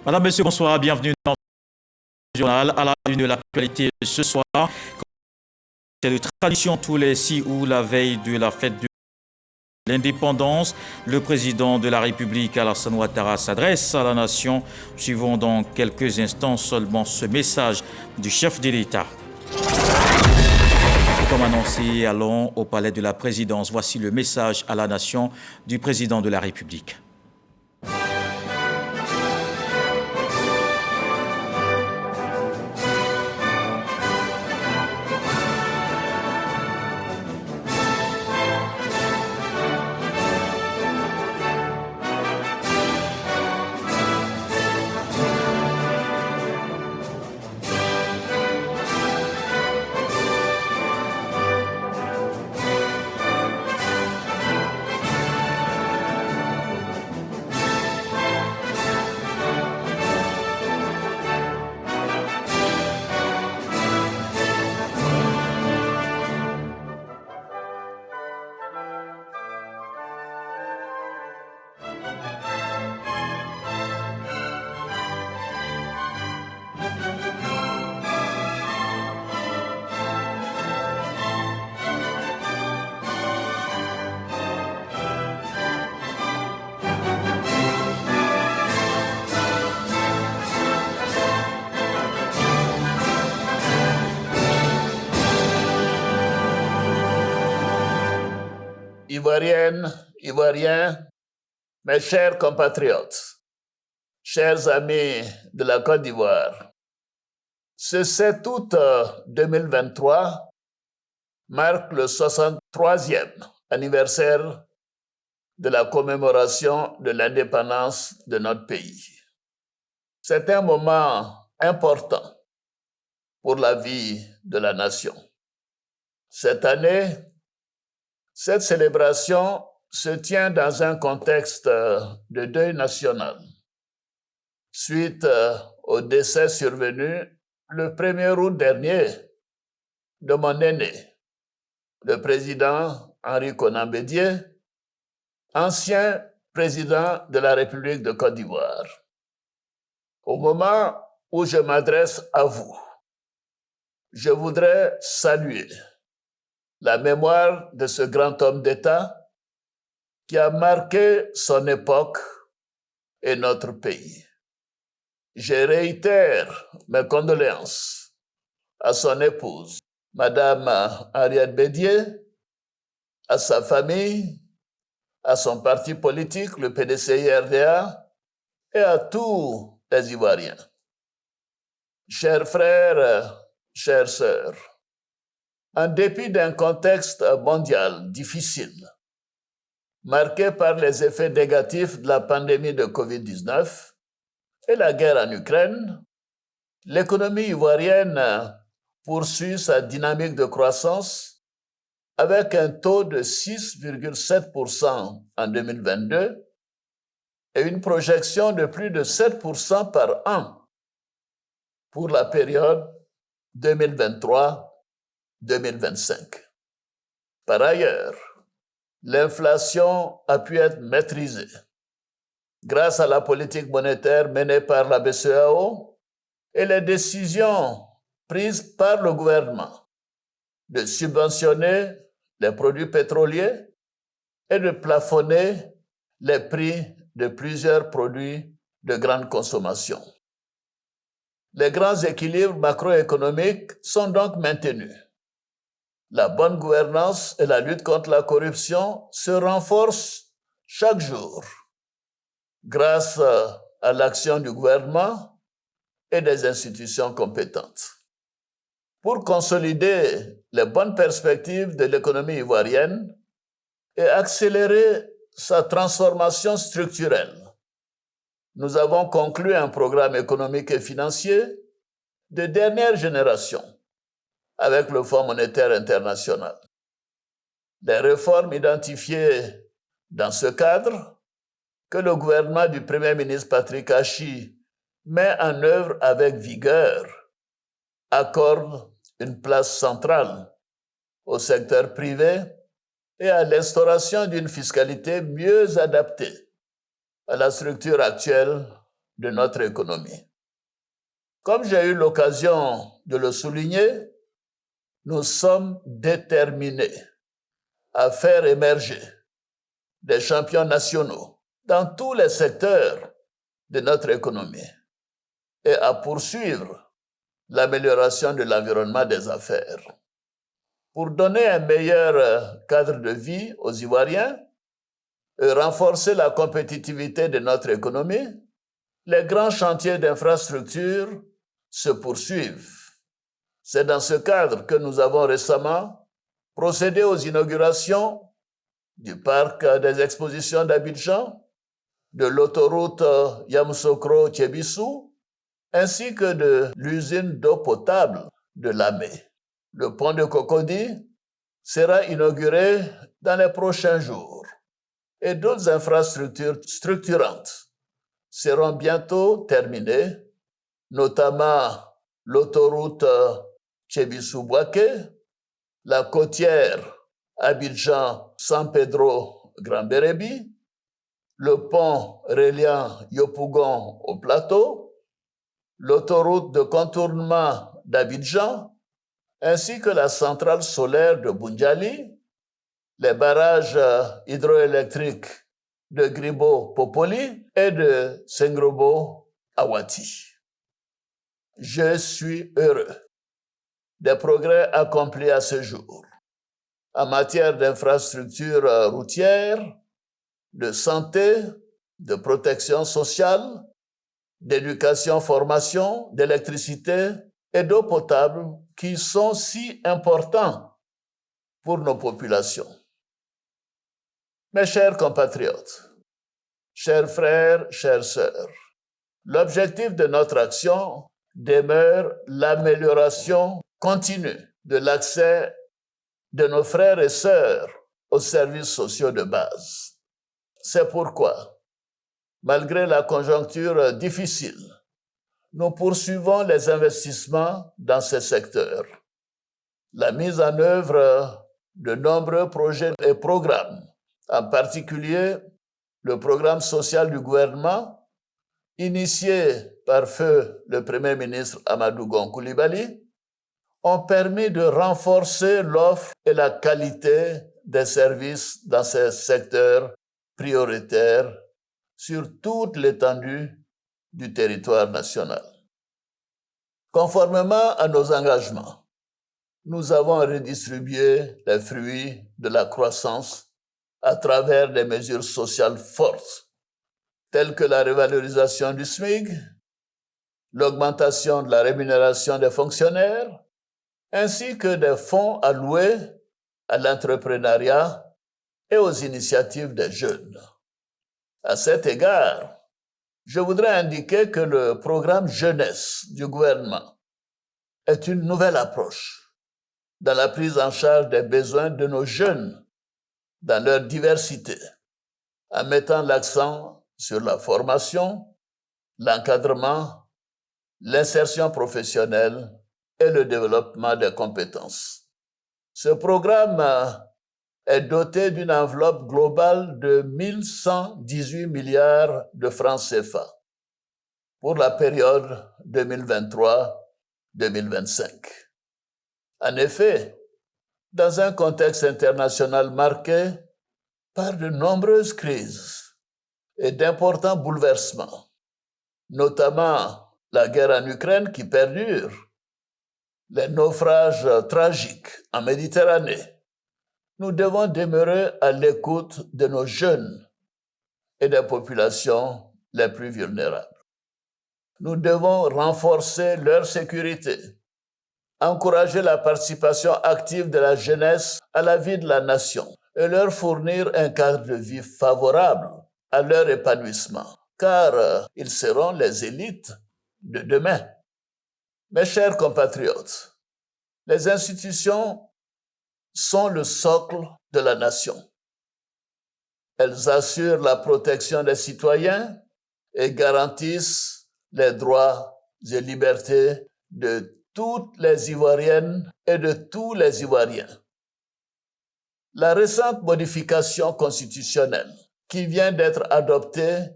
Madame, Monsieur, bonsoir, bienvenue dans le journal à la une de l'actualité ce soir. C'est de tradition tous les 6 août, la veille de la fête de l'indépendance. Le président de la République, Alassane Ouattara, s'adresse à la nation. Suivons dans quelques instants seulement ce message du chef de l'État. Comme annoncé, allons au palais de la présidence. Voici le message à la nation du président de la République. Ivoiriennes, Ivoiriens, mes chers compatriotes, chers amis de la Côte d'Ivoire, ce 7 août 2023 marque le 63e anniversaire de la commémoration de l'indépendance de notre pays. C'est un moment important pour la vie de la nation. Cette année, cette célébration se tient dans un contexte de deuil national, suite au décès survenu le 1er août dernier de mon aîné, le président Henri Konan Bédié, ancien président de la République de Côte d'Ivoire. Au moment où je m'adresse à vous, je voudrais saluer la mémoire de ce grand homme d'État qui a marqué son époque et notre pays. Je réitère mes condoléances à son épouse, Madame Henriette Bédié, à sa famille, à son parti politique, le PDCI-RDA, et à tous les Ivoiriens. Chers frères, chères sœurs, en dépit d'un contexte mondial difficile, marqué par les effets négatifs de la pandémie de COVID-19 et la guerre en Ukraine, l'économie ivoirienne poursuit sa dynamique de croissance avec un taux de 6,7% en 2022 et une projection de plus de 7% par an pour la période 2023-2025. Par ailleurs, l'inflation a pu être maîtrisée grâce à la politique monétaire menée par la BCEAO et les décisions prises par le gouvernement de subventionner les produits pétroliers et de plafonner les prix de plusieurs produits de grande consommation. Les grands équilibres macroéconomiques sont donc maintenus. La bonne gouvernance et la lutte contre la corruption se renforcent chaque jour grâce à l'action du gouvernement et des institutions compétentes. Pour consolider les bonnes perspectives de l'économie ivoirienne et accélérer sa transformation structurelle, nous avons conclu un programme économique et financier de dernière génération avec le Fonds monétaire international. Les réformes identifiées dans ce cadre, que le gouvernement du Premier ministre Patrick Achi met en œuvre avec vigueur, accordent une place centrale au secteur privé et à l'instauration d'une fiscalité mieux adaptée à la structure actuelle de notre économie. Comme j'ai eu l'occasion de le souligner, nous sommes déterminés à faire émerger des champions nationaux dans tous les secteurs de notre économie et à poursuivre l'amélioration de l'environnement des affaires. Pour donner un meilleur cadre de vie aux Ivoiriens et renforcer la compétitivité de notre économie, les grands chantiers d'infrastructure se poursuivent. C'est dans ce cadre que nous avons récemment procédé aux inaugurations du parc des expositions d'Abidjan, de l'autoroute Yamoussoukro-Thiébissou, ainsi que de l'usine d'eau potable de Lamé. Le pont de Cocody sera inauguré dans les prochains jours et d'autres infrastructures structurantes seront bientôt terminées, notamment l'autoroute Thiébissou-Bouaké, la côtière Abidjan-San Pedro-Grand Bérébi, le pont reliant Yopougon au plateau, l'autoroute de contournement d'Abidjan, ainsi que la centrale solaire de Boundiali, les barrages hydroélectriques de Gribo-Popoli et de Sengrobo-Awati. Je suis heureux des progrès accomplis à ce jour en matière d'infrastructures routières, de santé, de protection sociale, d'éducation-formation, d'électricité et d'eau potable qui sont si importants pour nos populations. Mes chers compatriotes, chers frères, chères sœurs, l'objectif de notre action demeure l'amélioration continue de l'accès de nos frères et sœurs aux services sociaux de base. C'est pourquoi, malgré la conjoncture difficile, nous poursuivons les investissements dans ces secteurs. La mise en œuvre de nombreux projets et programmes, en particulier le programme social du gouvernement, initié par feu le Premier ministre Amadou Gon Coulibaly, ont permis de renforcer l'offre et la qualité des services dans ces secteurs prioritaires sur toute l'étendue du territoire national. Conformément à nos engagements, nous avons redistribué les fruits de la croissance à travers des mesures sociales fortes, telles que la revalorisation du SMIC, l'augmentation de la rémunération des fonctionnaires, ainsi que des fonds alloués à l'entrepreneuriat et aux initiatives des jeunes. À cet égard, je voudrais indiquer que le programme jeunesse du gouvernement est une nouvelle approche dans la prise en charge des besoins de nos jeunes dans leur diversité, en mettant l'accent sur la formation, l'encadrement, l'insertion professionnelle et le développement des compétences. Ce programme est doté d'une enveloppe globale de 1118 milliards de francs CFA pour la période 2023-2025. En effet, dans un contexte international marqué par de nombreuses crises et d'importants bouleversements, notamment la guerre en Ukraine qui perdure, les naufrages tragiques en Méditerranée, nous devons demeurer à l'écoute de nos jeunes et des populations les plus vulnérables. Nous devons renforcer leur sécurité, encourager la participation active de la jeunesse à la vie de la nation et leur fournir un cadre de vie favorable à leur épanouissement, car ils seront les élites de demain. Mes chers compatriotes, les institutions sont le socle de la nation. Elles assurent la protection des citoyens et garantissent les droits et libertés de toutes les Ivoiriennes et de tous les Ivoiriens. La récente modification constitutionnelle qui vient d'être adoptée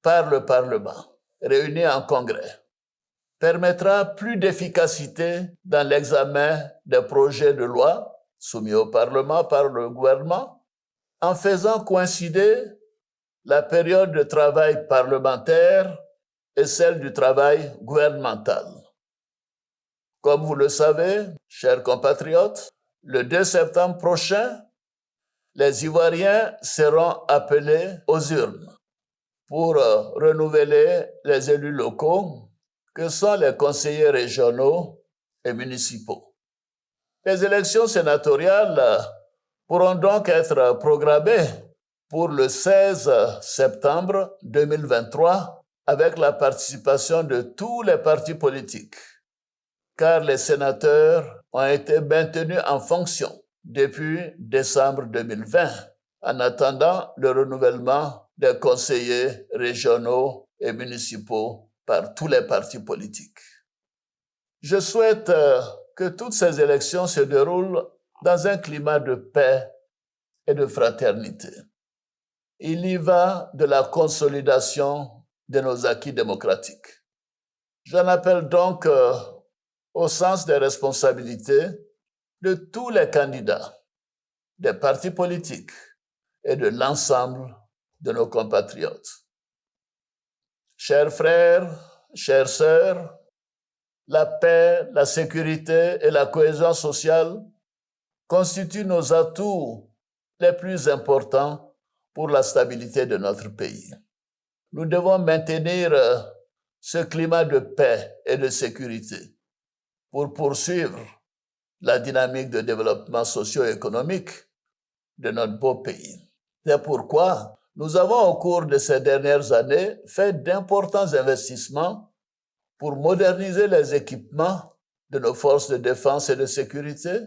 par le Parlement réunis en congrès permettra plus d'efficacité dans l'examen des projets de loi soumis au Parlement par le gouvernement en faisant coïncider la période de travail parlementaire et celle du travail gouvernemental. Comme vous le savez, chers compatriotes, le 2 septembre prochain, les Ivoiriens seront appelés aux urnes pour renouveler les élus locaux que sont les conseillers régionaux et municipaux. Les élections sénatoriales pourront donc être programmées pour le 16 septembre 2023 avec la participation de tous les partis politiques, car les sénateurs ont été maintenus en fonction depuis décembre 2020, en attendant le renouvellement des conseillers régionaux et municipaux par tous les partis politiques. Je souhaite que toutes ces élections se déroulent dans un climat de paix et de fraternité. Il y va de la consolidation de nos acquis démocratiques. J'en appelle donc au sens des responsabilités de tous les candidats, des partis politiques et de l'ensemble de nos compatriotes. Chers frères, chères sœurs, la paix, la sécurité et la cohésion sociale constituent nos atouts les plus importants pour la stabilité de notre pays. Nous devons maintenir ce climat de paix et de sécurité pour poursuivre la dynamique de développement socio-économique de notre beau pays. C'est pourquoi nous avons, au cours de ces dernières années, fait d'importants investissements pour moderniser les équipements de nos forces de défense et de sécurité,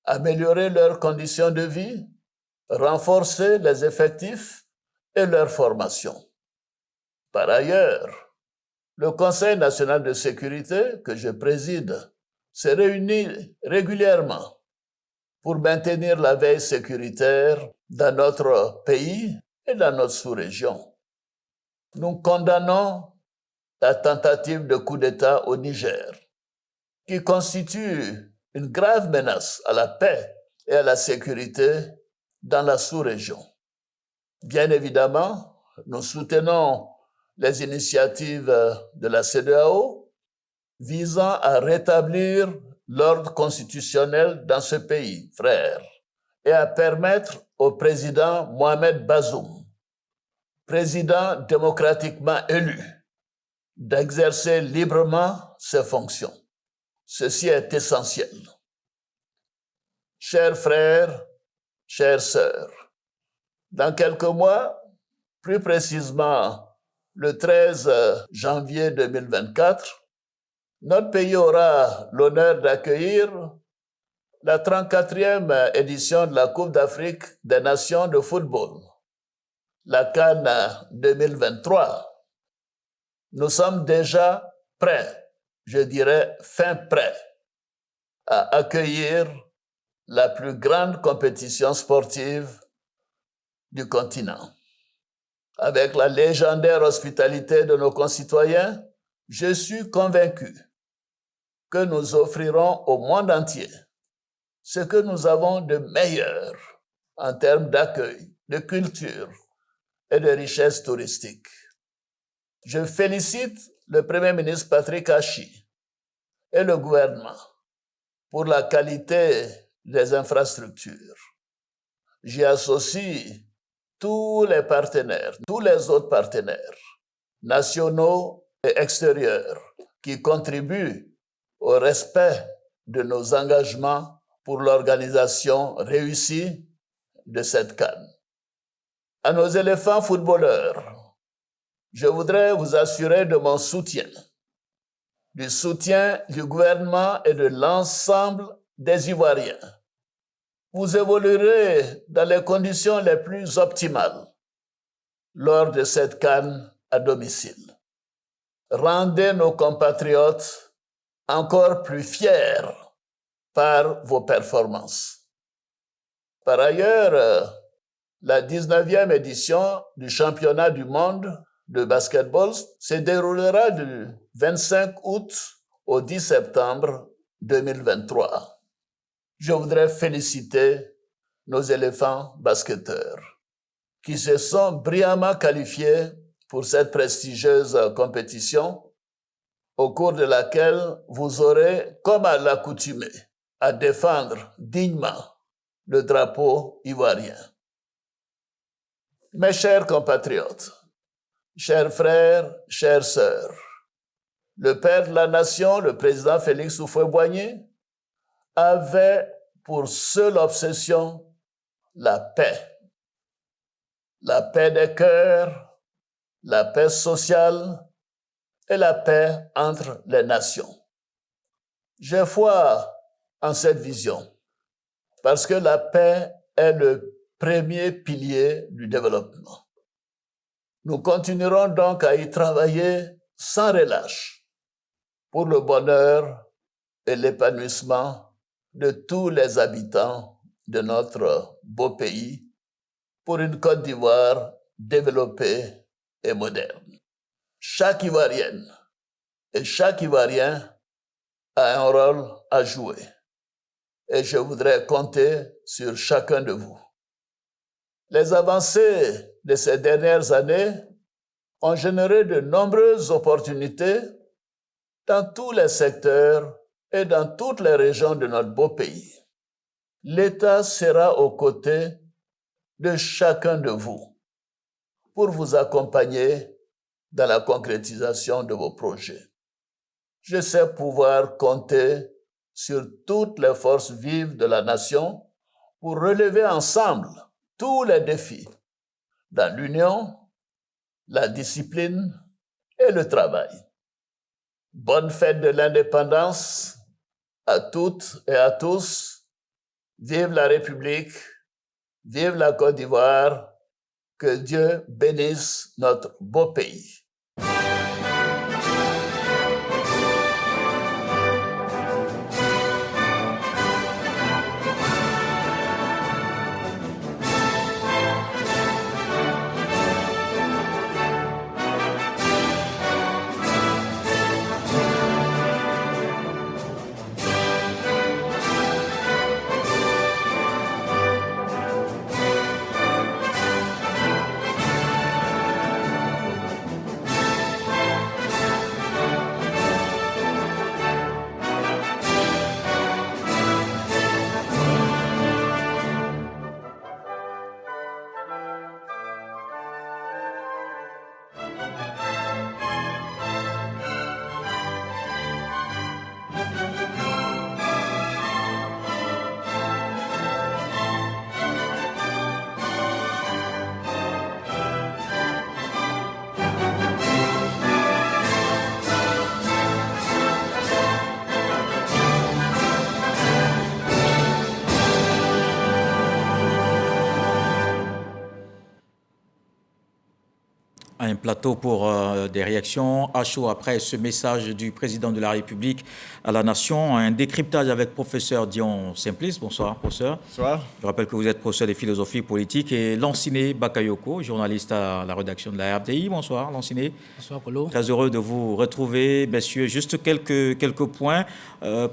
améliorer leurs conditions de vie, renforcer les effectifs et leur formation. Par ailleurs, le Conseil national de sécurité que je préside se réunit régulièrement pour maintenir la veille sécuritaire dans notre pays et dans notre sous-région. Nous condamnons la tentative de coup d'État au Niger, qui constitue une grave menace à la paix et à la sécurité dans la sous-région. Bien évidemment, nous soutenons les initiatives de la CEDEAO visant à rétablir l'ordre constitutionnel dans ce pays, frère, et à permettre au président Mohamed Bazoum, président démocratiquement élu, d'exercer librement ses fonctions. Ceci est essentiel. Chers frères, chères sœurs, dans quelques mois, plus précisément le 13 janvier 2024, notre pays aura l'honneur d'accueillir la 34e édition de la Coupe d'Afrique des Nations de football, la CAN 2023. Nous sommes déjà prêts, je dirais fin prêts, à accueillir la plus grande compétition sportive du continent. Avec la légendaire hospitalité de nos concitoyens, je suis convaincu que nous offrirons au monde entier ce que nous avons de meilleur en termes d'accueil, de culture et de richesse touristique. Je félicite le Premier ministre Patrick Achi et le gouvernement pour la qualité des infrastructures. J'y associe tous les partenaires, tous les autres partenaires, nationaux et extérieurs, qui contribuent au respect de nos engagements pour l'organisation réussie de cette CAN. À nos éléphants footballeurs, je voudrais vous assurer de mon soutien, du soutien du gouvernement et de l'ensemble des Ivoiriens. Vous évoluerez dans les conditions les plus optimales lors de cette CAN à domicile. Rendez nos compatriotes encore plus fiers par vos performances. Par ailleurs, la 19e édition du championnat du monde de basketball se déroulera du 25 août au 10 septembre 2023. Je voudrais féliciter nos éléphants basketteurs qui se sont brillamment qualifiés pour cette prestigieuse compétition au cours de laquelle vous aurez, comme à l'accoutumée, à défendre dignement le drapeau ivoirien. Mes chers compatriotes, chers frères, chères sœurs, le père de la nation, le président Félix Houphouët-Boigny, avait pour seule obsession la paix. La paix des cœurs, la paix sociale et la paix entre les nations. J'ai foi en cette vision parce que la paix est le premier pilier du développement. Nous continuerons donc à y travailler sans relâche pour le bonheur et l'épanouissement de tous les habitants de notre beau pays, pour une Côte d'Ivoire développée et moderne. Chaque Ivoirienne et chaque Ivoirien a un rôle à jouer et je voudrais compter sur chacun de vous. Les avancées de ces dernières années ont généré de nombreuses opportunités dans tous les secteurs et dans toutes les régions de notre beau pays. L'État sera aux côtés de chacun de vous pour vous accompagner dans la concrétisation de vos projets. Je sais pouvoir compter sur toutes les forces vives de la nation pour relever ensemble tous les défis dans l'union, la discipline et le travail. Bonne fête de l'indépendance à toutes et à tous. Vive la République, vive la Côte d'Ivoire, que Dieu bénisse notre beau pays. Un plateau pour des réactions à chaud après ce message du président de la République à la nation. Un décryptage avec professeur Dion Simplice. Bonsoir, professeur. Bonsoir. Je rappelle que vous êtes professeur de philosophie politique et Lanciné Bakayoko, journaliste à la rédaction de la RDI. Bonsoir, Lanciné. Bonsoir, Polo. Très heureux de vous retrouver, messieurs. Juste quelques points.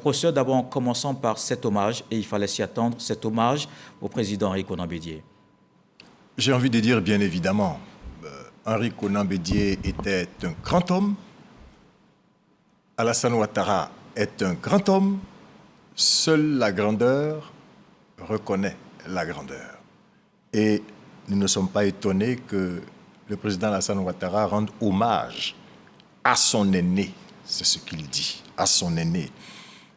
Professeur, d'abord, en commençant par cet hommage, et il fallait s'y attendre, cet hommage au président Henri Konan Bédié. J'ai envie de dire, bien évidemment, Henri Konan Bédié était un grand homme. Alassane Ouattara est un grand homme. Seule la grandeur reconnaît la grandeur. Et nous ne sommes pas étonnés que le président Alassane Ouattara rende hommage à son aîné. C'est ce qu'il dit, à son aîné.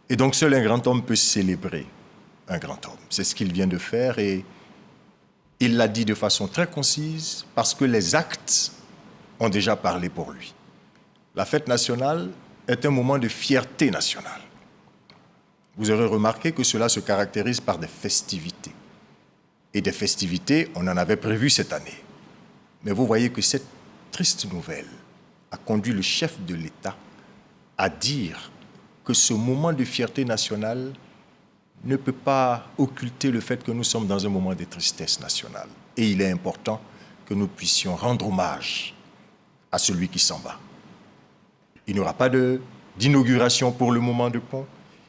Et donc seul un grand homme peut célébrer un grand homme. C'est ce qu'il vient de faire et il l'a dit de façon très concise parce que les actes ont déjà parlé pour lui. La fête nationale est un moment de fierté nationale. Vous aurez remarqué que cela se caractérise par des festivités. Et des festivités, on en avait prévu cette année. Mais vous voyez que cette triste nouvelle a conduit le chef de l'État à dire que ce moment de fierté nationale ne peut pas occulter le fait que nous sommes dans un moment de tristesse nationale. Et il est important que nous puissions rendre hommage à celui qui s'en va. Il n'y aura pas d'inauguration pour le moment de pont,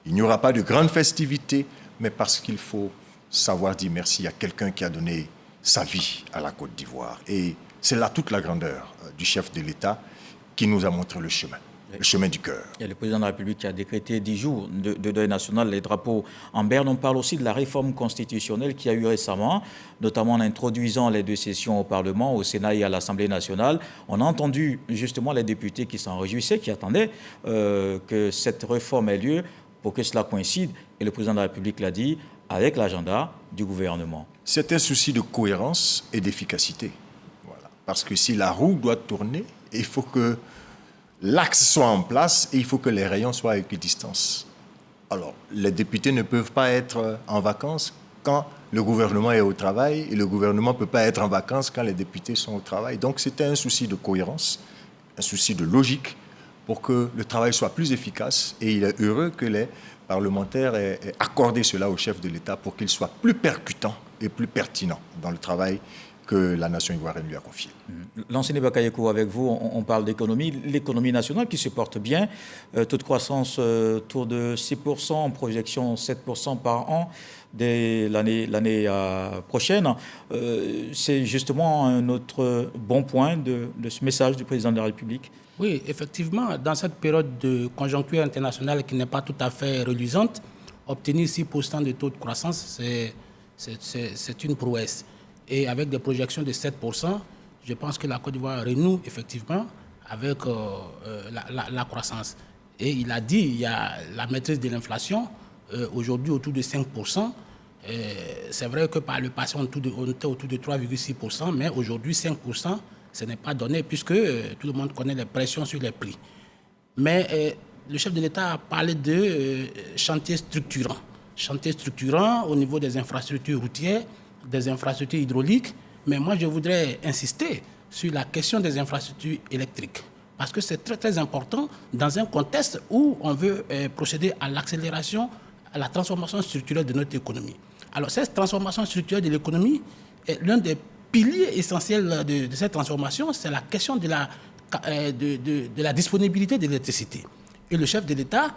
il n'y aura pas de grandes festivités, mais parce qu'il faut savoir dire merci à quelqu'un qui a donné sa vie à la Côte d'Ivoire. Et c'est là toute la grandeur du chef de l'État qui nous a montré le chemin du cœur. Il y a le président de la République qui a décrété 10 jours de deuil national, les drapeaux en berne. On parle aussi de la réforme constitutionnelle qui a eu récemment, notamment en introduisant les 2 sessions au Parlement, au Sénat et à l'Assemblée nationale. On a entendu justement les députés qui s'en réjouissaient, qui attendaient que cette réforme ait lieu pour que cela coïncide, et le président de la République l'a dit, avec l'agenda du gouvernement. C'est un souci de cohérence et d'efficacité. Voilà. Parce que si la roue doit tourner, il faut que l'axe soit en place et il faut que les rayons soient à équidistance. Alors, les députés ne peuvent pas être en vacances quand le gouvernement est au travail et le gouvernement ne peut pas être en vacances quand les députés sont au travail. Donc, c'était un souci de cohérence, un souci de logique pour que le travail soit plus efficace, et il est heureux que les parlementaires aient accordé cela au chef de l'État pour qu'il soit plus percutant et plus pertinent dans le travail que la nation ivoirienne lui a confié. L'enseignant Bakayoko, avec vous, on parle d'économie, l'économie nationale qui se porte bien, taux de croissance autour de 6%, en projection 7% par an dès l'année prochaine. C'est justement un autre bon point de ce message du président de la République. Oui, effectivement, dans cette période de conjoncture internationale qui n'est pas tout à fait reluisante, obtenir 6% de taux de croissance, c'est une prouesse. Et avec des projections de 7%, je pense que la Côte d'Ivoire renoue effectivement avec la croissance. Et il a dit, il y a la maîtrise de l'inflation, aujourd'hui autour de 5%. C'est vrai que par le passé, on était autour de 3,6%, mais aujourd'hui, 5%, ce n'est pas donné puisque tout le monde connaît les pressions sur les prix. Mais le chef de l'État a parlé de chantiers structurants. Chantiers structurants au niveau des infrastructures routières, des infrastructures hydrauliques. Mais moi, je voudrais insister sur la question des infrastructures électriques. Parce que c'est très, très important dans un contexte où on veut procéder à l'accélération, à la transformation structurelle de notre économie. Alors, cette transformation structurelle de l'économie est l'un des piliers essentiels de cette transformation, c'est la question de la disponibilité de l'électricité. Et le chef de l'État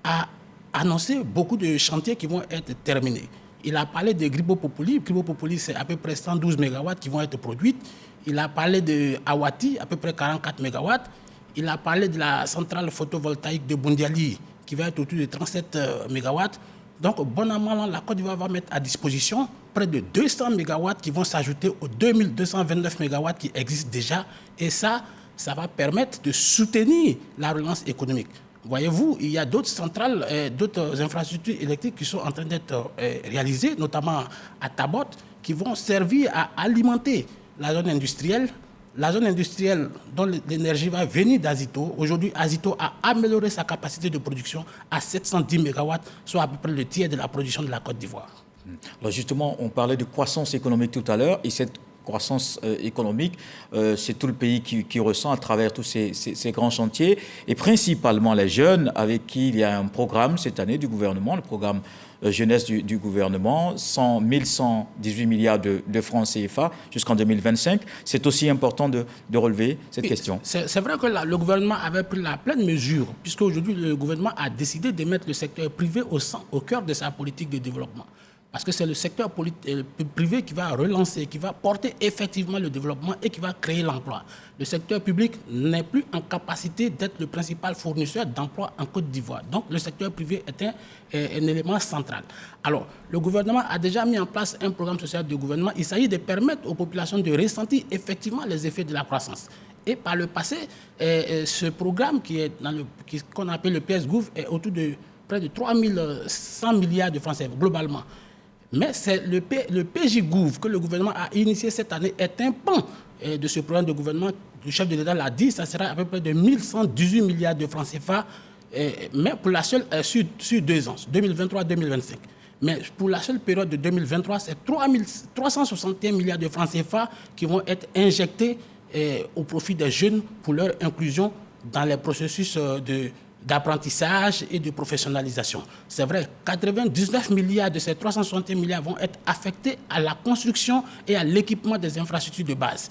a annoncé beaucoup de chantiers qui vont être terminés. Il a parlé de Gribo Populi. Gribo Populi, c'est à peu près 112 MW qui vont être produites. Il a parlé de Awati, à peu près 44 MW. Il a parlé de la centrale photovoltaïque de Bundiali, qui va être autour de 37 MW. Donc, bon an, mal an, la Côte d'Ivoire va mettre à disposition près de 200 MW qui vont s'ajouter aux 2229 MW qui existent déjà. Et ça va permettre de soutenir la relance économique. Voyez-vous, il y a d'autres centrales, d'autres infrastructures électriques qui sont en train d'être réalisées, notamment à Tabot, qui vont servir à alimenter la zone industrielle. La zone industrielle dont l'énergie va venir d'Azito. Aujourd'hui, Azito a amélioré sa capacité de production à 710 MW, soit à peu près le tiers de la production de la Côte d'Ivoire. Alors justement, on parlait de croissance économique tout à l'heure, et cette croissance économique, c'est tout le pays qui ressent à travers tous ces grands chantiers, et principalement les jeunes, avec qui il y a un programme cette année du gouvernement, le programme jeunesse du gouvernement, 1118 milliards de francs CFA jusqu'en 2025. C'est aussi important de relever cette question. C'est vrai que le gouvernement avait pris la pleine mesure, puisque aujourd'hui le gouvernement a décidé de mettre le secteur privé au cœur de sa politique de développement. Parce que c'est le secteur privé qui va relancer, qui va porter effectivement le développement et qui va créer l'emploi. Le secteur public n'est plus en capacité d'être le principal fournisseur d'emplois en Côte d'Ivoire. Donc le secteur privé est un élément central. Alors, le gouvernement a déjà mis en place un programme social de gouvernement. Il s'agit de permettre aux populations de ressentir effectivement les effets de la croissance. Et par le passé, ce programme qu'on appelle le PS-Gouv est autour de près de 3100 milliards de francs CFA globalement. Mais c'est le PJ-Gouv que le gouvernement a initié cette année est un pan de ce programme de gouvernement. Le chef de l'État l'a dit, ça sera à peu près de 1118 milliards de francs CFA, mais pour la seule, sur 2 ans, 2023-2025. Mais pour la seule période de 2023, c'est 361 milliards de francs CFA qui vont être injectés au profit des jeunes pour leur inclusion dans les processus d'apprentissage et de professionnalisation. C'est vrai, 99 milliards de ces 361 milliards vont être affectés à la construction et à l'équipement des infrastructures de base.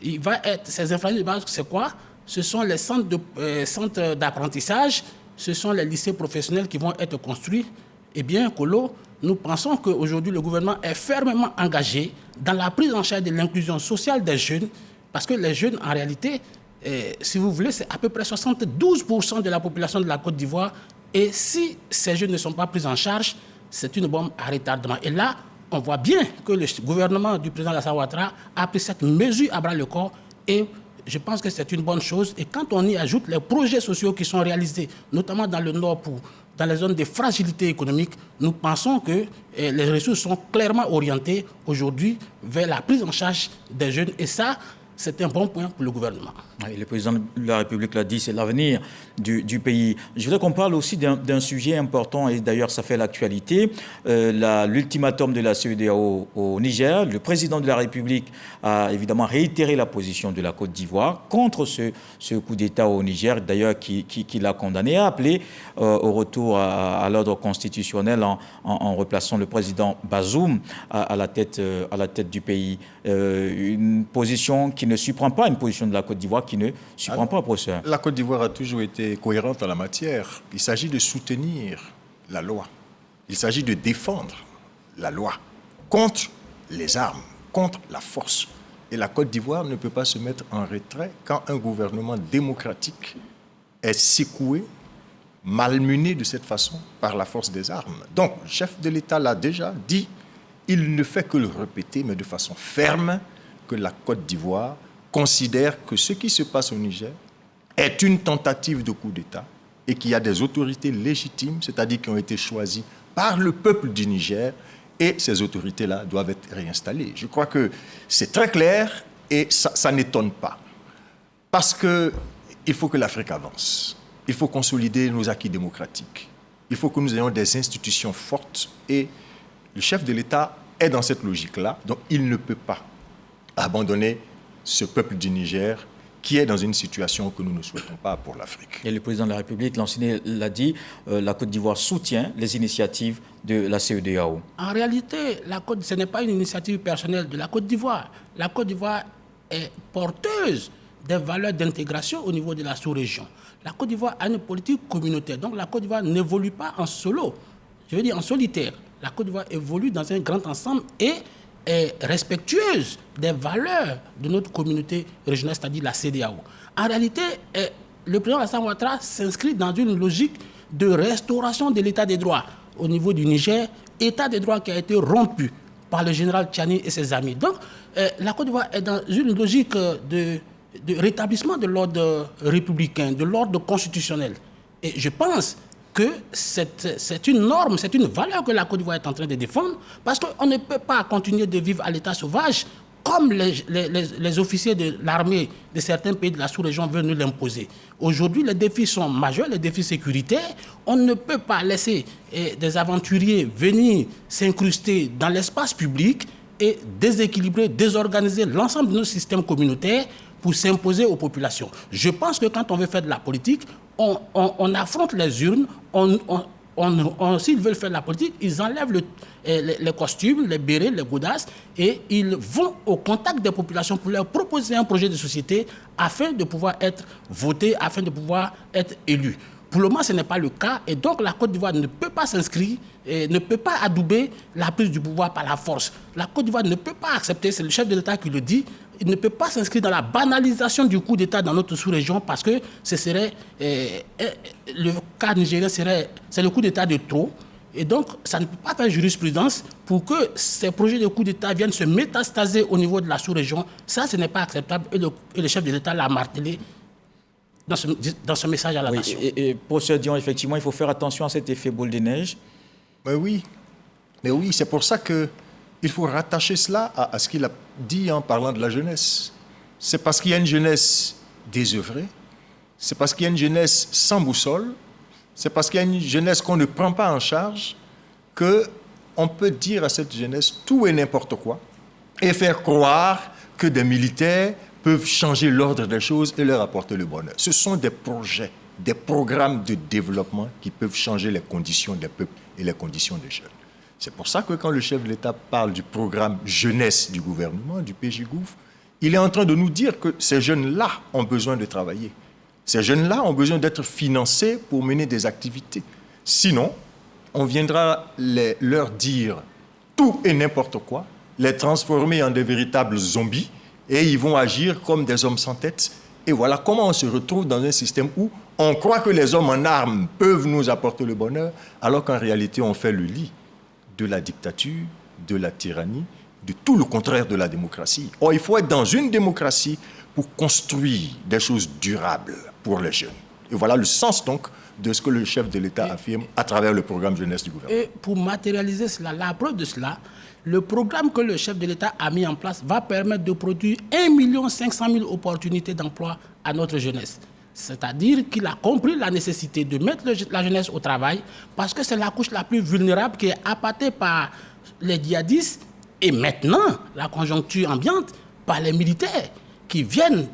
Ces infrastructures de base, c'est quoi? Ce sont les centres d'apprentissage, ce sont les lycées professionnels qui vont être construits. Eh bien, Kolo, nous pensons qu'aujourd'hui, le gouvernement est fermement engagé dans la prise en charge de l'inclusion sociale des jeunes, parce que les jeunes, en réalité, si vous voulez, c'est à peu près 72% de la population de la Côte d'Ivoire. Et si ces jeunes ne sont pas pris en charge, c'est une bombe à retardement. Et là, on voit bien que le gouvernement du président Alassane Ouattara a pris cette mesure à bras-le-corps et je pense que c'est une bonne chose. Et quand on y ajoute les projets sociaux qui sont réalisés, notamment dans le Nord, dans les zones de fragilité économique, nous pensons que les ressources sont clairement orientées aujourd'hui vers la prise en charge des jeunes. Et ça, c'est un bon point pour le gouvernement. Et le président de la République l'a dit, c'est l'avenir du pays. Je voudrais qu'on parle aussi d'un sujet important, et d'ailleurs ça fait l'actualité, l'ultimatum de la CEDEAO au Niger. Le président de la République a évidemment réitéré la position de la Côte d'Ivoire contre ce coup d'État au Niger, d'ailleurs qui l'a condamné, a appelé au retour à l'ordre constitutionnel en replaçant le président Bazoum à la tête du pays. Une position qui ne surprend pas une position de la Côte d'Ivoire, qui ne surprend pas, professeur. La Côte d'Ivoire a toujours été cohérente en la matière. Il s'agit de soutenir la loi. Il s'agit de défendre la loi contre les armes, contre la force. Et la Côte d'Ivoire ne peut pas se mettre en retrait quand un gouvernement démocratique est secoué, malmené de cette façon par la force des armes. Donc, le chef de l'État l'a déjà dit, il ne fait que le répéter, mais de façon ferme, que la Côte d'Ivoire considère que ce qui se passe au Niger est une tentative de coup d'État et qu'il y a des autorités légitimes, c'est-à-dire qui ont été choisies par le peuple du Niger, et ces autorités-là doivent être réinstallées. Je crois que c'est très clair et ça n'étonne pas. Parce qu'il faut que l'Afrique avance. Il faut consolider nos acquis démocratiques. Il faut que nous ayons des institutions fortes et le chef de l'État est dans cette logique-là, donc il ne peut pas abandonner ce peuple du Niger qui est dans une situation que nous ne souhaitons pas pour l'Afrique. Et le président de la République, l'ancien l'a dit, la Côte d'Ivoire soutient les initiatives de la CEDEAO. En réalité, ce n'est pas une initiative personnelle de la Côte d'Ivoire. La Côte d'Ivoire est porteuse des valeurs d'intégration au niveau de la sous-région. La Côte d'Ivoire a une politique communautaire. Donc la Côte d'Ivoire n'évolue pas en solo, je veux dire en solitaire. La Côte d'Ivoire évolue dans un grand ensemble et est respectueuse des valeurs de notre communauté régionale, c'est-à-dire la CEDEAO. En réalité, le président Alassane Ouattara s'inscrit dans une logique de restauration de l'état des droits au niveau du Niger, état des droits qui a été rompu par le général Tchani et ses amis. Donc, la Côte d'Ivoire est dans une logique de rétablissement de l'ordre républicain, de l'ordre constitutionnel. Et je pense que c'est une norme, c'est une valeur que la Côte d'Ivoire est en train de défendre, parce qu'on ne peut pas continuer de vivre à l'état sauvage comme les officiers de l'armée de certains pays de la sous-région veulent nous l'imposer. Aujourd'hui, les défis sont majeurs, les défis sécuritaires. On ne peut pas laisser des aventuriers venir s'incruster dans l'espace public et déséquilibrer, désorganiser l'ensemble de nos systèmes communautaires pour s'imposer aux populations. Je pense que quand on veut faire de la politique, on affronte les urnes, s'ils veulent faire de la politique, ils enlèvent les costumes, les bérets, les godasses, et ils vont au contact des populations pour leur proposer un projet de société afin de pouvoir être votés, afin de pouvoir être élus. Pour le moment, ce n'est pas le cas, et donc la Côte d'Ivoire ne peut pas s'inscrire, ne peut pas adouber la prise du pouvoir par la force. La Côte d'Ivoire ne peut pas accepter, c'est le chef de l'État qui le dit, il ne peut pas s'inscrire dans la banalisation du coup d'État dans notre sous-région parce que ce serait, le cas nigérien c'est le coup d'État de trop. Et donc, ça ne peut pas faire jurisprudence pour que ces projets de coup d'État viennent se métastaser au niveau de la sous-région. Ça, ce n'est pas acceptable et le chef de l'État l'a martelé dans ce message à la nation. Et professeur Dion, effectivement, il faut faire attention à cet effet boule de neige. Mais oui, c'est pour ça qu'il faut rattacher cela à ce qu'il a dit en parlant de la jeunesse. C'est parce qu'il y a une jeunesse désœuvrée, c'est parce qu'il y a une jeunesse sans boussole, c'est parce qu'il y a une jeunesse qu'on ne prend pas en charge qu'on peut dire à cette jeunesse tout et n'importe quoi et faire croire que des militaires peuvent changer l'ordre des choses et leur apporter le bonheur. Ce sont des projets, des programmes de développement qui peuvent changer les conditions des peuples et les conditions des jeunes. C'est pour ça que quand le chef de l'État parle du programme jeunesse du gouvernement, du PJGOUF, il est en train de nous dire que ces jeunes-là ont besoin de travailler. Ces jeunes-là ont besoin d'être financés pour mener des activités. Sinon, on viendra leur dire tout et n'importe quoi, les transformer en des véritables zombies, et ils vont agir comme des hommes sans tête. Et voilà comment on se retrouve dans un système où on croit que les hommes en armes peuvent nous apporter le bonheur, alors qu'en réalité, on fait le lit de la dictature, de la tyrannie, de tout le contraire de la démocratie. Or, il faut être dans une démocratie pour construire des choses durables pour les jeunes. Et voilà le sens donc de ce que le chef de l'État affirme à travers le programme jeunesse du gouvernement. Et pour matérialiser cela, la preuve de cela, le programme que le chef de l'État a mis en place va permettre de produire 1 500 000 opportunités d'emploi à notre jeunesse. C'est-à-dire qu'il a compris la nécessité de mettre la jeunesse au travail parce que c'est la couche la plus vulnérable qui est appâtée par les djihadistes et maintenant la conjoncture ambiante par les militaires qui viennent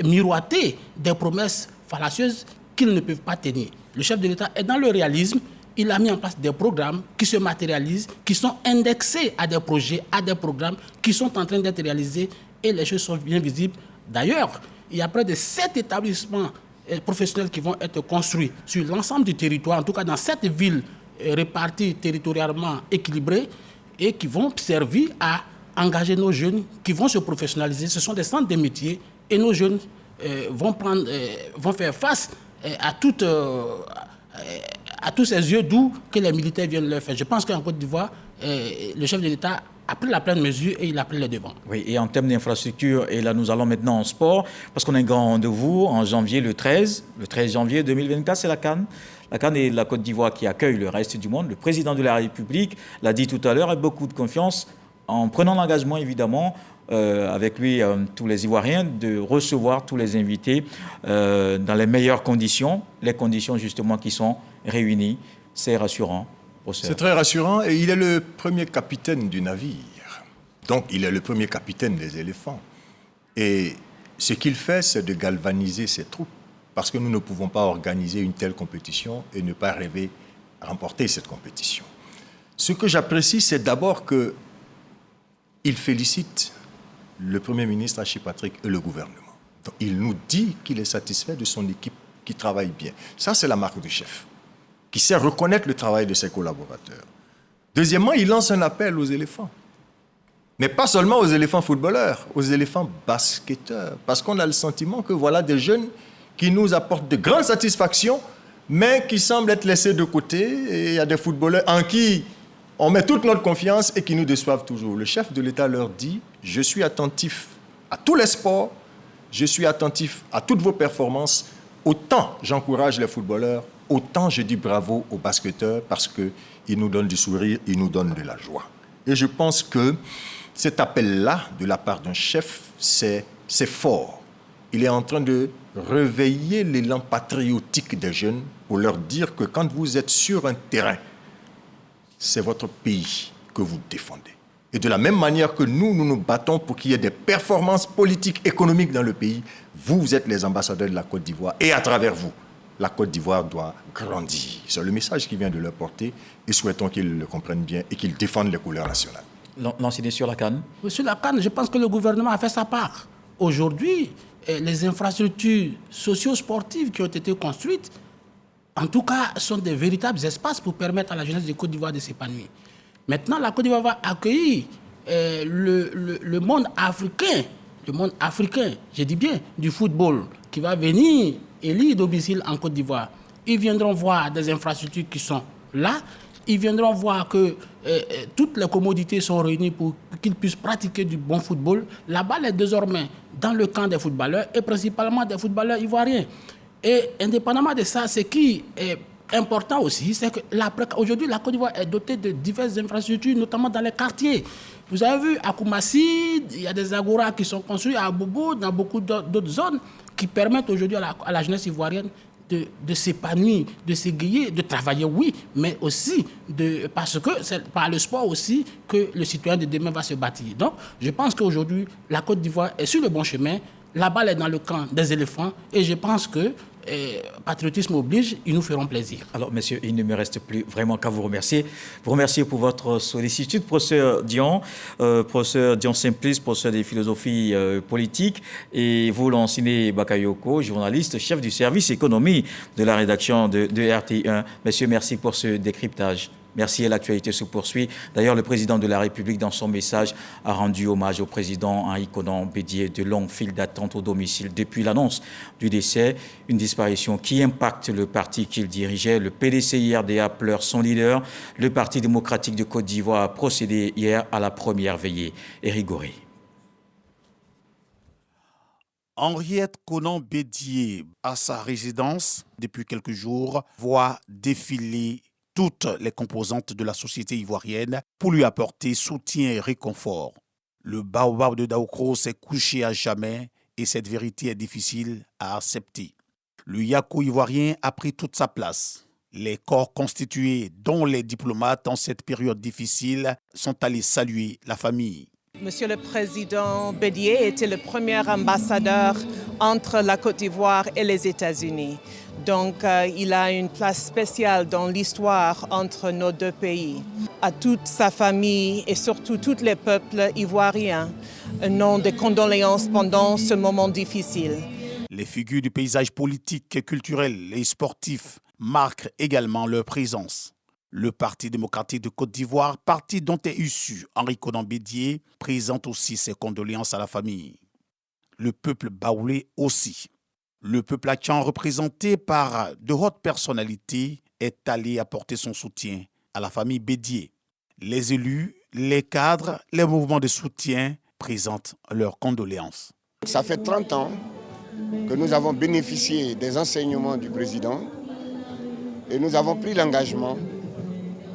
miroiter des promesses fallacieuses qu'ils ne peuvent pas tenir. Le chef de l'État est dans le réalisme. Il a mis en place des programmes qui se matérialisent, qui sont indexés à des projets, à des programmes qui sont en train d'être réalisés et les choses sont bien visibles. D'ailleurs, il y a près de 7 établissements professionnels qui vont être construits sur l'ensemble du territoire, en tout cas dans 7 villes réparties territorialement équilibrées et qui vont servir à engager nos jeunes qui vont se professionnaliser. Ce sont des centres de métiers et nos jeunes vont faire face à tous ces yeux doux que les militaires viennent leur faire. Je pense qu'en Côte d'Ivoire, le chef de l'État a pris la pleine mesure et il a pris les devants. Oui, et en termes d'infrastructure, et là nous allons maintenant en sport, parce qu'on a un grand rendez-vous en janvier, le 13 janvier 2024, c'est la CAN. La CAN est la Côte d'Ivoire qui accueille le reste du monde. Le président de la République l'a dit tout à l'heure, avec beaucoup de confiance, en prenant l'engagement évidemment, avec lui, tous les Ivoiriens, de recevoir tous les invités dans les meilleures conditions, les conditions justement qui sont réunies. C'est rassurant. C'est très rassurant et il est le premier capitaine du navire. Donc il est le premier capitaine des éléphants. Et ce qu'il fait, c'est de galvaniser ses troupes. Parce que nous ne pouvons pas organiser une telle compétition et ne pas rêver remporter cette compétition. Ce que j'apprécie, c'est d'abord qu'il félicite le Premier ministre Hachi Patrick et le gouvernement. Donc, il nous dit qu'il est satisfait de son équipe qui travaille bien. Ça, c'est la marque du chef, qui sait reconnaître le travail de ses collaborateurs. Deuxièmement, il lance un appel aux éléphants. Mais pas seulement aux éléphants footballeurs, aux éléphants basketteurs. Parce qu'on a le sentiment que voilà des jeunes qui nous apportent de grandes satisfactions, mais qui semblent être laissés de côté. Et il y a des footballeurs en qui on met toute notre confiance et qui nous déçoivent toujours. Le chef de l'État leur dit « Je suis attentif à tous les sports, je suis attentif à toutes vos performances. Autant j'encourage les footballeurs, autant je dis bravo aux basketteurs parce qu'ils nous donnent du sourire, ils nous donnent de la joie. » Et je pense que cet appel-là, de la part d'un chef, c'est fort. Il est en train de réveiller l'élan patriotique des jeunes pour leur dire que quand vous êtes sur un terrain, c'est votre pays que vous défendez. Et de la même manière que nous nous battons pour qu'il y ait des performances politiques, économiques dans le pays, vous êtes les ambassadeurs de la Côte d'Ivoire. Et à travers vous, la Côte d'Ivoire doit grandir. C'est le message qui vient de leur porter et souhaitons qu'ils le comprennent bien et qu'ils défendent les couleurs nationales. L'enseigner sur la CAN. Sur la CAN, je pense que le gouvernement a fait sa part. Aujourd'hui, les infrastructures socio-sportives qui ont été construites, en tout cas, sont des véritables espaces pour permettre à la jeunesse de Côte d'Ivoire de s'épanouir. Maintenant, la Côte d'Ivoire va accueillir le monde africain, je dis bien, du football, qui va venir élire domicile en Côte d'Ivoire. Ils viendront voir des infrastructures qui sont là. Ils viendront voir que toutes les commodités sont réunies pour qu'ils puissent pratiquer du bon football. La balle est désormais dans le camp des footballeurs et principalement des footballeurs ivoiriens. Et indépendamment de ça, ce qui est important aussi, c'est qu'aujourd'hui, la Côte d'Ivoire est dotée de diverses infrastructures, notamment dans les quartiers. Vous avez vu, à Koumassi, il y a des agoras qui sont construits à Bobo, dans beaucoup d'autres zones, qui permettent aujourd'hui à la jeunesse ivoirienne de s'épanouir, de s'égayer, de travailler, oui, mais aussi parce que c'est par le sport aussi que le citoyen de demain va se bâtir. Donc, je pense qu'aujourd'hui, la Côte d'Ivoire est sur le bon chemin. La balle est dans le camp des éléphants et je pense que patriotisme oblige, ils nous feront plaisir. Alors, monsieur, il ne me reste plus vraiment qu'à vous remercier. Vous remercier pour votre sollicitude, professeur Dion Simplice, professeur des philosophies politiques, et vous, Lanciné Bakayoko, journaliste, chef du service économie de la rédaction de RTI1. Monsieur, merci pour ce décryptage. Merci et l'actualité se poursuit. D'ailleurs, le président de la République, dans son message, a rendu hommage au président Henri Konan Bédié. De longues files d'attente au domicile depuis l'annonce du décès. Une disparition qui impacte le parti qu'il dirigeait. Le PDC-IRDA pleure son leader. Le Parti démocratique de Côte d'Ivoire a procédé hier à la première veillée. Éric Goré. Henriette Konan Bédié, à sa résidence depuis quelques jours, voit défiler toutes les composantes de la société ivoirienne pour lui apporter soutien et réconfort. Le baobab de Daoukro s'est couché à jamais et cette vérité est difficile à accepter. Le Yako ivoirien a pris toute sa place. Les corps constitués, dont les diplomates en cette période difficile, sont allés saluer la famille. Monsieur le Président Bédié était le premier ambassadeur entre la Côte d'Ivoire et les États-Unis. Donc, il a une place spéciale dans l'histoire entre nos deux pays. À toute sa famille et surtout tous les peuples ivoiriens, un nom de condoléances pendant ce moment difficile. Les figures du paysage politique, culturel et sportif marquent également leur présence. Le Parti démocratique de Côte d'Ivoire, parti dont est issu Henri Konan Bédié, présente aussi ses condoléances à la famille. Le peuple baoulé aussi. Le peuple haïtien, représenté par de hautes personnalités, est allé apporter son soutien à la famille Bédié. Les élus, les cadres, les mouvements de soutien présentent leurs condoléances. Ça fait 30 ans que nous avons bénéficié des enseignements du président et nous avons pris l'engagement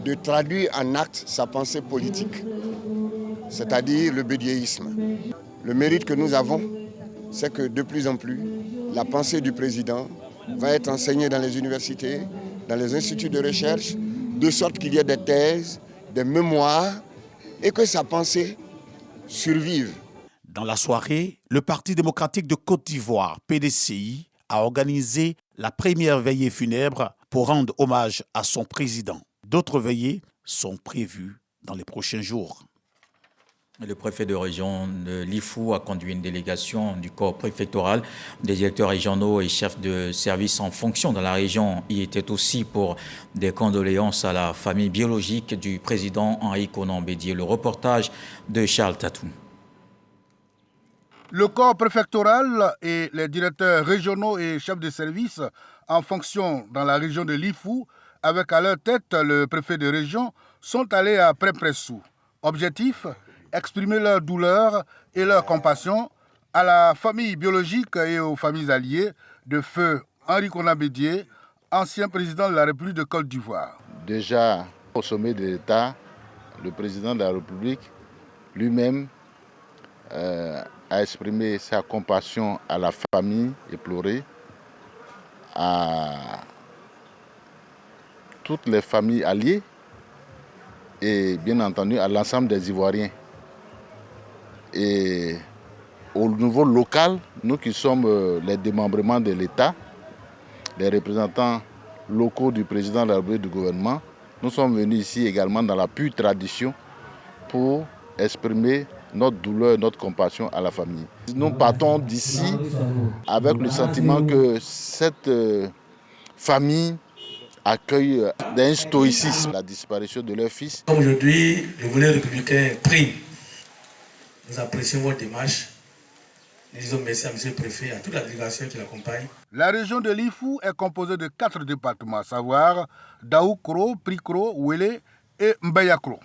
de traduire en actes sa pensée politique, c'est-à-dire le bédiéisme. Le mérite que nous avons, c'est que de plus en plus, la pensée du président va être enseignée dans les universités, dans les instituts de recherche, de sorte qu'il y ait des thèses, des mémoires, et que sa pensée survive. Dans la soirée, le Parti démocratique de Côte d'Ivoire, PDCI, a organisé la première veillée funèbre pour rendre hommage à son président. D'autres veillées sont prévues dans les prochains jours. Le préfet de région de l'IFU a conduit une délégation du corps préfectoral. Des directeurs régionaux et chefs de service en fonction dans la région y étaient aussi pour des condoléances à la famille biologique du président Henri Konan Bédié. Le reportage de Charles Tatou. Le corps préfectoral et les directeurs régionaux et chefs de service en fonction dans la région de l'IFU, avec à leur tête le préfet de région, sont allés à Pré-Pressou. Objectif, exprimer leur douleur et leur compassion à la famille biologique et aux familles alliées de feu Henri Konan Bédié, ancien président de la République de Côte d'Ivoire. Déjà, au sommet de l'État, le président de la République lui-même a exprimé sa compassion à la famille éplorée, à toutes les familles alliées et bien entendu à l'ensemble des Ivoiriens. Et au niveau local, nous qui sommes les démembrements de l'État, les représentants locaux du président de la République du gouvernement, nous sommes venus ici également dans la pure tradition pour exprimer notre douleur, notre compassion à la famille. Nous partons d'ici avec le sentiment que cette famille accueille d'un stoïcisme la disparition de leur fils. Aujourd'hui, le volet républicain prime. Nous apprécions votre démarche. Nous disons merci à M. le Préfet et à toute la délégation qui l'accompagne. La région de l'IFU est composée de 4 départements, à savoir Daoukro, Prikro, Ouélé et Mbayakro.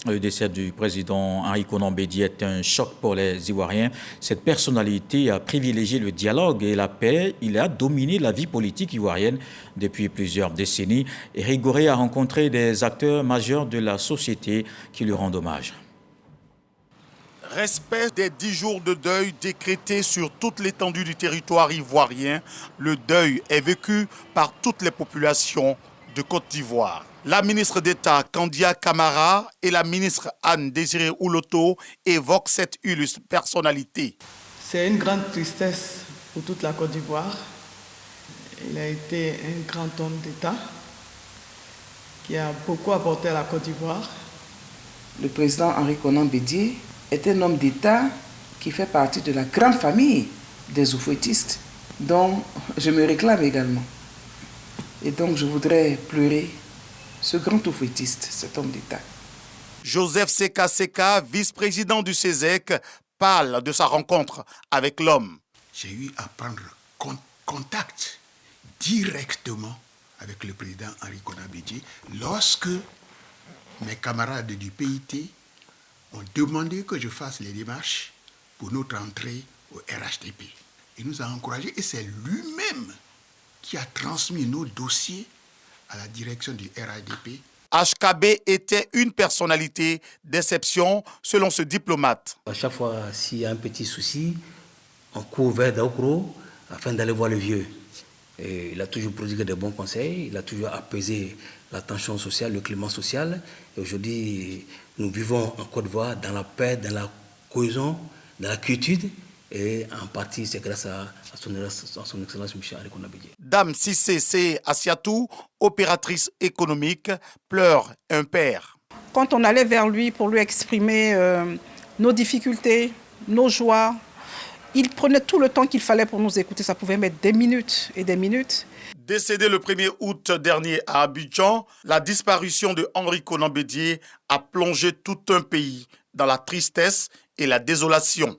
Le décès du président Henri Konan Bédié est un choc pour les Ivoiriens. Cette personnalité a privilégié le dialogue et la paix. Il a dominé la vie politique ivoirienne depuis plusieurs décennies. Éric Goré a rencontré des acteurs majeurs de la société qui lui rendent hommage. Respect des 10 jours de deuil décrétés sur toute l'étendue du territoire ivoirien. Le deuil est vécu par toutes les populations de Côte d'Ivoire. La ministre d'État Kandia Camara et la ministre Anne Désiré Ouloto évoquent cette illustre personnalité. C'est une grande tristesse pour toute la Côte d'Ivoire Il a été un grand homme d'État qui a beaucoup apporté à la Côte d'Ivoire. Le président Henri Konan Bédié est un homme d'État qui fait partie de la grande famille des oufouettistes, dont je me réclame également. Et donc je voudrais pleurer ce grand oufouettiste, cet homme d'État. Joseph Seka Seka, vice-président du CESEC, parle de sa rencontre avec l'homme. J'ai eu à prendre contact directement avec le président Henri Konan Bédié lorsque mes camarades du PIT ont demandé que je fasse les démarches pour notre entrée au RHDP. Il nous a encouragés et c'est lui-même qui a transmis nos dossiers à la direction du RHDP. HKB était une personnalité d'exception selon ce diplomate. À chaque fois, s'il y a un petit souci, on court vers Daoukro afin d'aller voir le vieux. Et il a toujours prodigué de bons conseils, il a toujours apaisé la tension sociale, le climat social. Et aujourd'hui, nous vivons en Côte d'Ivoire dans la paix, dans la cohésion, dans la quiétude. Et en partie, c'est grâce à son Excellence Michel Henri Konan Bédié. Dame Cissé Assiatou, opératrice économique, pleure un père. Quand on allait vers lui pour lui exprimer nos difficultés, nos joies, il prenait tout le temps qu'il fallait pour nous écouter. Ça pouvait mettre des minutes et des minutes. Décédé le 1er août dernier à Abidjan, la disparition de Henri Konan Bédié a plongé tout un pays dans la tristesse et la désolation.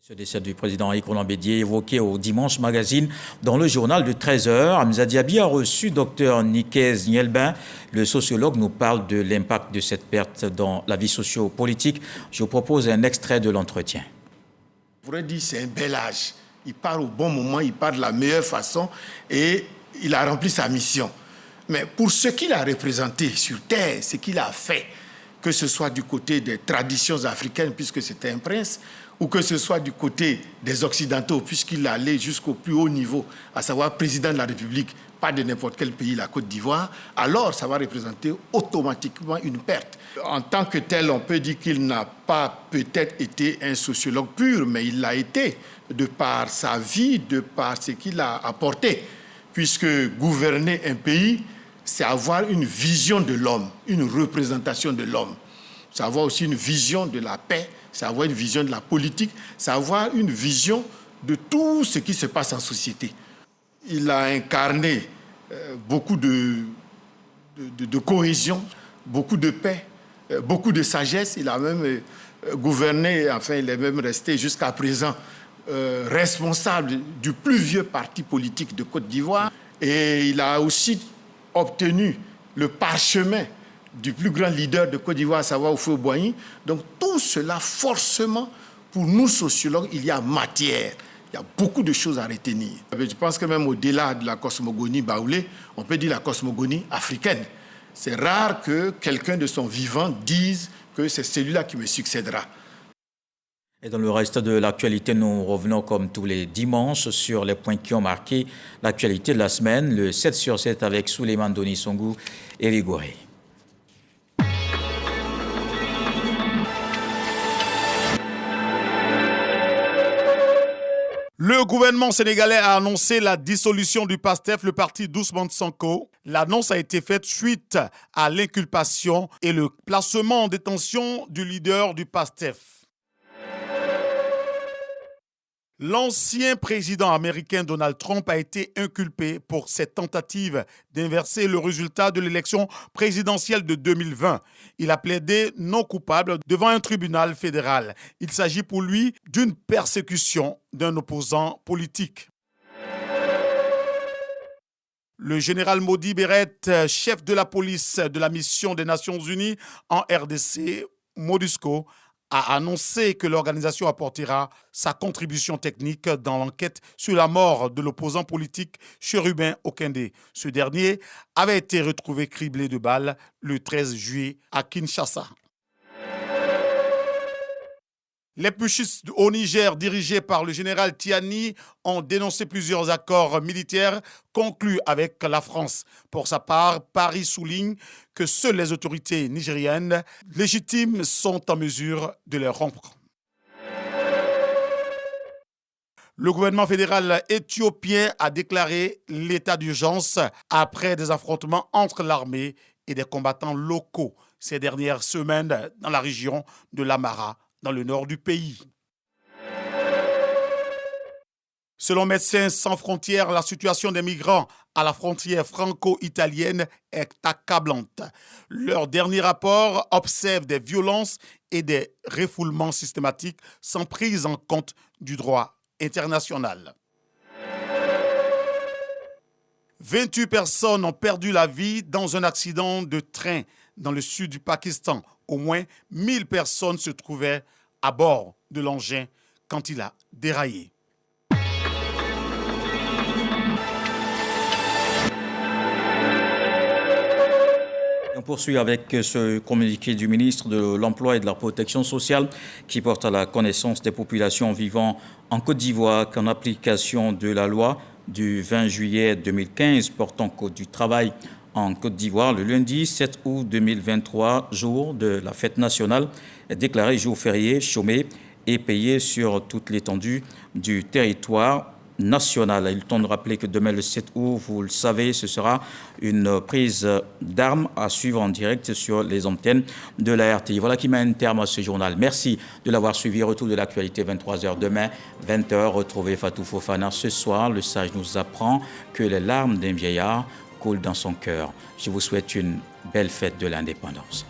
Ce décès du président Henri Konan Bédié évoqué au Dimanche Magazine dans le journal de 13h. Hamza Diaby a reçu Dr Nikez Nielbin. Le sociologue nous parle de l'impact de cette perte dans la vie socio-politique. Je vous propose un extrait de l'entretien. Je pourrais dire que c'est un bel âge. Il part au bon moment, il part de la meilleure façon et il a rempli sa mission. Mais pour ce qu'il a représenté sur Terre, ce qu'il a fait, que ce soit du côté des traditions africaines, puisque c'était un prince, ou que ce soit du côté des Occidentaux, puisqu'il allait jusqu'au plus haut niveau, à savoir président de la République, pas de n'importe quel pays, la Côte d'Ivoire, alors ça va représenter automatiquement une perte. En tant que tel, on peut dire qu'il n'a pas peut-être été un sociologue pur, mais il l'a été de par sa vie, de par ce qu'il a apporté, puisque gouverner un pays, c'est avoir une vision de l'homme, une représentation de l'homme. C'est avoir aussi une vision de la paix, c'est avoir une vision de la politique, c'est avoir une vision de tout ce qui se passe en société. Il a incarné beaucoup de cohésion, beaucoup de paix, beaucoup de sagesse. Il a même gouverné, enfin il est même resté jusqu'à présent responsable du plus vieux parti politique de Côte d'Ivoire. Et il a aussi obtenu le parchemin du plus grand leader de Côte d'Ivoire, à savoir Houphouët-Boigny. Donc tout cela, forcément, pour nous sociologues, il y a matière. Il y a beaucoup de choses à retenir. Je pense que même au-delà de la cosmogonie baoulée, on peut dire la cosmogonie africaine. C'est rare que quelqu'un de son vivant dise que c'est celui-là qui me succédera. Et dans le reste de l'actualité, nous revenons comme tous les dimanches sur les points qui ont marqué l'actualité de la semaine. Le 7 sur 7 avec Souleymane Doni Songou et Rigoré. Le gouvernement sénégalais a annoncé la dissolution du PASTEF, le parti d'Ousmane Sonko. L'annonce a été faite suite à l'inculpation et le placement en détention du leader du PASTEF. L'ancien président américain Donald Trump a été inculpé pour cette tentative d'inverser le résultat de l'élection présidentielle de 2020. Il a plaidé non coupable devant un tribunal fédéral. Il s'agit pour lui d'une persécution d'un opposant politique. Le général Modi Beret, chef de la police de la mission des Nations Unies en RDC, MONUSCO, a annoncé que l'organisation apportera sa contribution technique dans l'enquête sur la mort de l'opposant politique Chérubin Okende. Ce dernier avait été retrouvé criblé de balles le 13 juillet à Kinshasa. Les putschistes au Niger, dirigés par le général Tiani, ont dénoncé plusieurs accords militaires conclus avec la France. Pour sa part, Paris souligne que seules les autorités nigériennes légitimes sont en mesure de les rompre. Le gouvernement fédéral éthiopien a déclaré l'état d'urgence après des affrontements entre l'armée et des combattants locaux ces dernières semaines dans la région de l'Amhara, dans le nord du pays. Selon Médecins sans frontières, la situation des migrants à la frontière franco-italienne est accablante. Leur dernier rapport observe des violences et des refoulements systématiques sans prise en compte du droit international. 28 personnes ont perdu la vie dans un accident de train dans le sud du Pakistan. Au moins 1000 personnes se trouvaient à bord de l'engin quand il a déraillé. On poursuit avec ce communiqué du ministre de l'Emploi et de la Protection sociale qui porte à la connaissance des populations vivant en Côte d'Ivoire qu'en application de la loi du 20 juillet 2015 portant Code du travail en Côte d'Ivoire, le lundi 7 août 2023, jour de la fête nationale, est déclaré jour férié, chômé et payé sur toute l'étendue du territoire national. Il est temps de rappeler que demain, le 7 août, vous le savez, ce sera une prise d'armes à suivre en direct sur les antennes de la RTI. Voilà qui met un terme à ce journal. Merci de l'avoir suivi. Retour de l'actualité, 23h demain, 20h. Retrouvez Fatou Fofana ce soir. Le sage nous apprend que les larmes d'un vieillard coulent dans son cœur. Je vous souhaite une belle fête de l'indépendance.